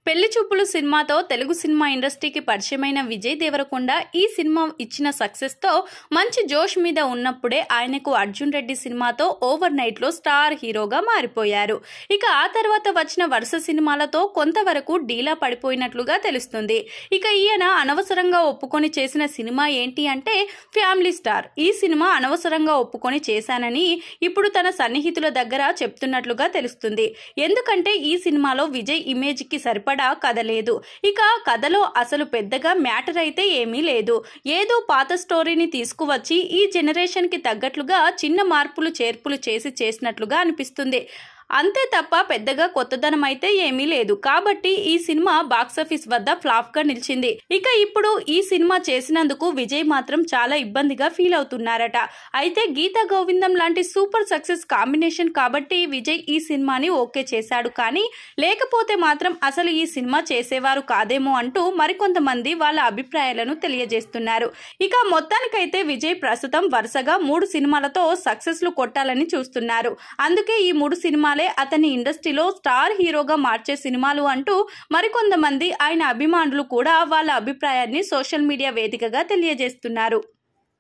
పెళ్లి చూపులు సినిమాతో తెలుగు సినిమా ఇండస్ట్రీకి పరిచయమైన విజయ్ దేవరకొండ ఈ సినిమా ఇచ్చిన సక్సెస్ తో మంచి జోష్ మీద ఉన్నప్పుడే ఆయనకు అర్జున్ రెడ్డి సినిమాతో ఓవర్ నైట్ లో స్టార్ హీరోగా మారిపోయారు. ఇక ఆ తర్వాత వచ్చిన వరుస సినిమాలతో కొంతవరకు డీలా పడిపోయినట్లుగా తెలుస్తుంది. ఇక ఈయన అనవసరంగా ఒప్పుకొని చేసిన సినిమా ఏంటి అంటే ఫ్యామిలీ స్టార్. ఈ సినిమా అనవసరంగా ఒప్పుకొని చేశానని ఇప్పుడు తన సన్నిహితుల దగ్గర చెప్తున్నట్లుగా తెలుస్తుంది. ఎందుకంటే ఈ సినిమాలో విజయ్ ఇమేజ్ కి సరిపడా కథ లేదు. ఇక కథలో అసలు పెద్దగా మ్యాటర్ అయితే ఏమీ లేదు. ఏదో పాత స్టోరీని తీసుకువచ్చి ఈ జనరేషన్ కి తగ్గట్లుగా చిన్న మార్పులు చేర్పులు చేసినట్లుగా అనిపిస్తుంది. అంతే తప్ప పెద్దగా కొత్తదనం అయితే ఏమీ లేదు. కాబట్టి ఈ సినిమా బాక్సాఫీస్ వద్ద ఫ్లాప్ గా నిలిచింది. ఇక ఇప్పుడు ఈ సినిమా చేసినందుకు విజయ్ మాత్రం చాలా ఇబ్బందిగా ఫీల్ అవుతున్నారట. అయితే గీతా గోవిందం లాంటి సూపర్ సక్సెస్ కాంబినేషన్ కాబట్టి విజయ్ ఈ సినిమాని ఓకే చేశాడు. కానీ లేకపోతే మాత్రం అసలు ఈ సినిమా చేసేవారు కాదేమో అంటూ మరికొంతమంది వాళ్ళ అభిప్రాయాలను తెలియజేస్తున్నారు. ఇక మొత్తానికైతే విజయ్ ప్రస్తుతం వరుసగా 3 సినిమాలతో సక్సెస్ లు కొట్టాలని చూస్తున్నారు. అందుకే ఈ 3 సినిమాలే అతని ఇండస్ట్రీలో స్టార్ హీరోగా మార్చే సినిమాలు అంటూ మరికొంతమంది ఆయన అభిమానులు కూడా వాళ్ళ అభిప్రాయాన్ని సోషల్ మీడియా వేదికగా తెలియజేస్తున్నారు.